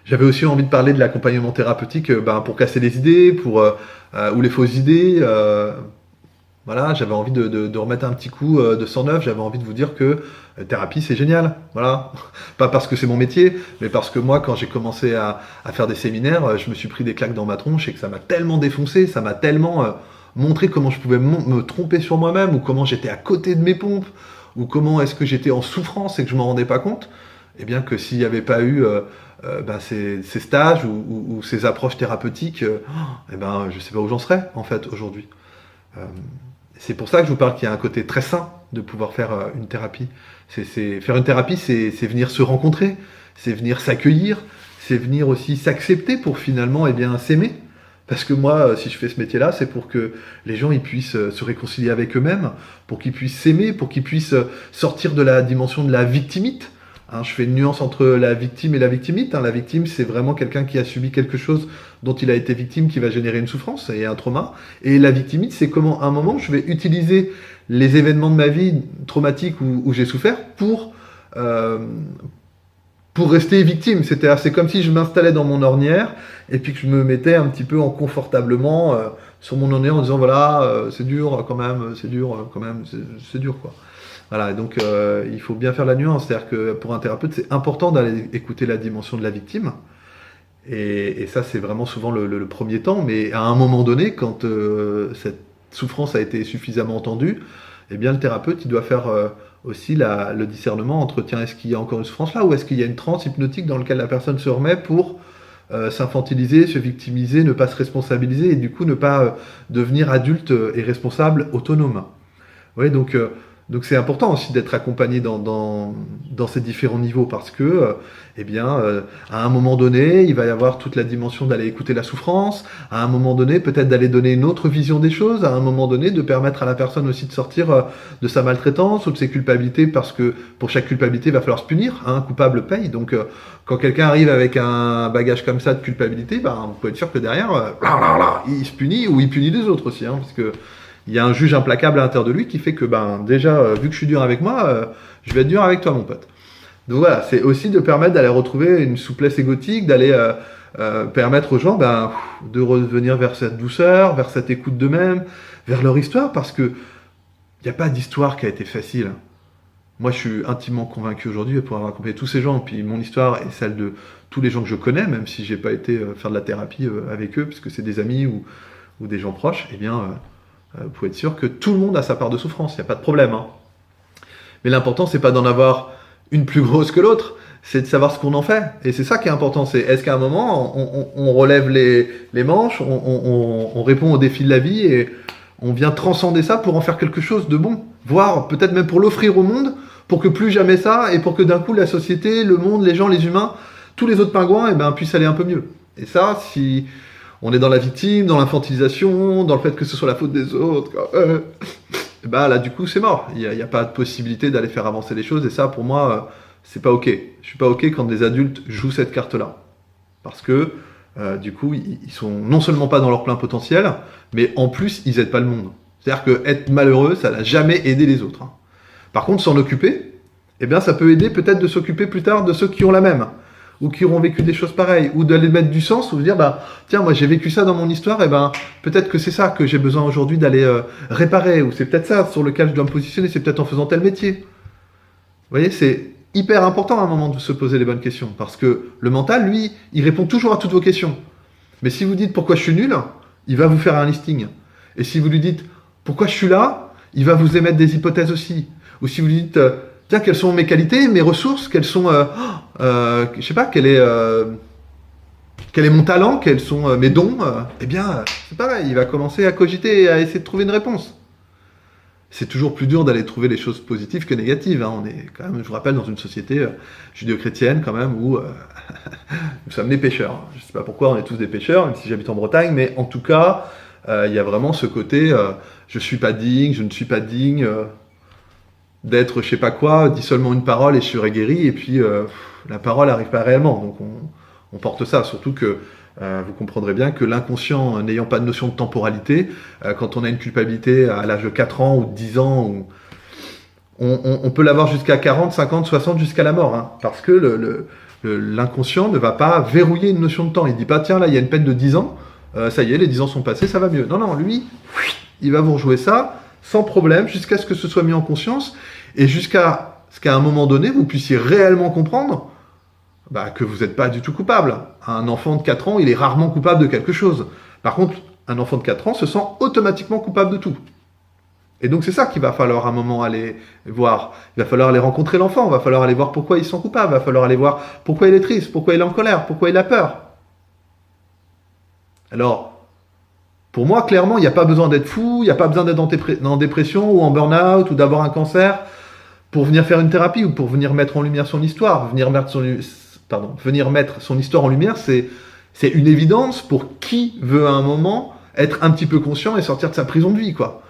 J'avais aussi envie de parler de l'accompagnement thérapeutique pour casser les idées, ou les fausses idées. Voilà, j'avais envie de remettre un petit coup de 109. J'avais envie de vous dire que thérapie, c'est génial. Voilà. Pas parce que c'est mon métier, mais parce que moi, quand j'ai commencé à faire des séminaires, je me suis pris des claques dans ma tronche et que ça m'a tellement défoncé, ça m'a tellement montré comment je pouvais me tromper sur moi-même, ou comment j'étais à côté de mes pompes, ou comment est-ce que j'étais en souffrance et que je m'en rendais pas compte. Eh bien que s'il n'y avait pas eu ces stages ou ces approches thérapeutiques, eh ben, je ne sais pas où j'en serais en fait aujourd'hui. Euh, c'est pour ça que je vous parle qu'il y a un côté très sain de pouvoir faire une thérapie. Faire une thérapie, c'est venir se rencontrer, c'est venir s'accueillir, c'est venir aussi s'accepter pour finalement s'aimer. Parce que moi, si je fais ce métier-là, c'est pour que les gens ils puissent se réconcilier avec eux-mêmes, pour qu'ils puissent s'aimer, pour qu'ils puissent sortir de la dimension de la victimite. Hein, je fais une nuance entre la victime et la victimite. Hein. La victime, c'est vraiment quelqu'un qui a subi quelque chose dont il a été victime, qui va générer une souffrance et un trauma. Et la victimite, c'est comment, à un moment, je vais utiliser les événements de ma vie traumatiques où j'ai souffert euh, pour rester victime. C'est comme si je m'installais dans mon ornière et puis que je me mettais un petit peu en confortablement sur mon ornière en disant voilà, c'est dur quand même, c'est dur quand même, c'est dur quoi. Voilà, et donc il faut bien faire la nuance, c'est-à-dire que pour un thérapeute, c'est important d'aller écouter la dimension de la victime, et ça c'est vraiment souvent le premier temps, mais à un moment donné, quand cette souffrance a été suffisamment entendue, eh bien le thérapeute, il doit faire aussi le discernement entre, tiens, est-ce qu'il y a encore une souffrance là, ou est-ce qu'il y a une transe hypnotique dans laquelle la personne se remet pour s'infantiliser, se victimiser, ne pas se responsabiliser, et du coup ne pas devenir adulte et responsable autonome. Oui, donc c'est important aussi d'être accompagné dans ces différents niveaux parce que, à un moment donné, il va y avoir toute la dimension d'aller écouter la souffrance, à un moment donné, peut-être d'aller donner une autre vision des choses, à un moment donné, de permettre à la personne aussi de sortir de sa maltraitance ou de ses culpabilités parce que pour chaque culpabilité, il va falloir se punir, hein, un coupable paye. Donc, quand quelqu'un arrive avec un bagage comme ça de culpabilité, vous pouvez être sûr que derrière, il se punit ou il punit les autres aussi, hein, parce que il y a un juge implacable à l'intérieur de lui qui fait que, déjà, vu que je suis dur avec moi, je vais être dur avec toi, mon pote. Donc voilà, c'est aussi de permettre d'aller retrouver une souplesse égotique, d'aller permettre aux gens de revenir vers cette douceur, vers cette écoute d'eux-mêmes, vers leur histoire, parce que il n'y a pas d'histoire qui a été facile. Moi, je suis intimement convaincu aujourd'hui, pour avoir accompagné tous ces gens, puis mon histoire est celle de tous les gens que je connais, même si j'ai pas été faire de la thérapie avec eux, parce que c'est des amis ou des gens proches, vous pouvez être sûr que tout le monde a sa part de souffrance, il n'y a pas de problème. Hein. Mais l'important, c'est pas d'en avoir une plus grosse que l'autre, c'est de savoir ce qu'on en fait. Et c'est ça qui est important, c'est est-ce qu'à un moment, on relève les manches, on répond aux défis de la vie et on vient transcender ça pour en faire quelque chose de bon, voire peut-être même pour l'offrir au monde, pour que plus jamais ça, et pour que d'un coup la société, le monde, les gens, les humains, tous les autres pingouins puissent aller un peu mieux. Et ça, si on est dans la victime, dans l'infantilisation, dans le fait que ce soit la faute des autres, là du coup c'est mort. Il n'y a pas de possibilité d'aller faire avancer les choses, et ça pour moi c'est pas ok. Je suis pas ok quand des adultes jouent cette carte-là. Parce que du coup ils sont non seulement pas dans leur plein potentiel, mais en plus ils aident pas le monde. C'est-à-dire que être malheureux, ça n'a jamais aidé les autres. Hein. Par contre s'en occuper, ça peut aider peut-être de s'occuper plus tard de ceux qui ont la même. Ou qui auront vécu des choses pareilles, ou d'aller mettre du sens, ou de dire, tiens, moi j'ai vécu ça dans mon histoire, peut-être que c'est ça que j'ai besoin aujourd'hui d'aller réparer, ou c'est peut-être ça sur lequel je dois me positionner, c'est peut-être en faisant tel métier. Vous voyez, c'est hyper important à un moment de se poser les bonnes questions, parce que le mental, lui, il répond toujours à toutes vos questions. Mais si vous dites pourquoi je suis nul, il va vous faire un listing. Et si vous lui dites pourquoi je suis là, il va vous émettre des hypothèses aussi. Ou si vous lui dites, tiens, quelles sont mes qualités, mes ressources, quelles sont... je sais pas, quel est mon talent, quels sont mes dons, c'est pareil, il va commencer à cogiter et à essayer de trouver une réponse. C'est toujours plus dur d'aller trouver les choses positives que négatives. Hein. On est quand même, je vous rappelle, dans une société judéo-chrétienne quand même où nous sommes des pêcheurs. Je sais pas pourquoi on est tous des pêcheurs, même si j'habite en Bretagne, mais en tout cas, il y a vraiment ce côté je suis pas digne, je ne suis pas digne d'être je sais pas quoi, dis seulement une parole et je serai guéri, et puis la parole n'arrive pas réellement, donc on porte ça, surtout que vous comprendrez bien que l'inconscient, n'ayant pas de notion de temporalité, quand on a une culpabilité à l'âge de 4 ans ou de 10 ans on peut l'avoir jusqu'à 40, 50, 60, jusqu'à la mort, hein, parce que l'inconscient ne va pas verrouiller une notion de temps. Il dit pas, tiens, là, il y a une peine de 10 ans, ça y est, les 10 ans sont passés, ça va mieux. Non, non, lui, il va vous rejouer ça sans problème, jusqu'à ce que ce soit mis en conscience, et jusqu'à ce qu'à un moment donné, vous puissiez réellement comprendre que vous n'êtes pas du tout coupable. Un enfant de 4 ans, il est rarement coupable de quelque chose. Par contre, un enfant de 4 ans se sent automatiquement coupable de tout. Et donc c'est ça qu'il va falloir à un moment aller voir. Il va falloir aller rencontrer l'enfant, il va falloir aller voir pourquoi il se sent coupable, il va falloir aller voir pourquoi il est triste, pourquoi il est en colère, pourquoi il a peur. Alors, pour moi, clairement, il n'y a pas besoin d'être fou, il n'y a pas besoin d'être en dépression ou en burn-out ou d'avoir un cancer pour venir faire une thérapie ou pour venir mettre en lumière son histoire. Venir mettre son histoire en lumière, c'est une évidence pour qui veut à un moment être un petit peu conscient et sortir de sa prison de vie, quoi.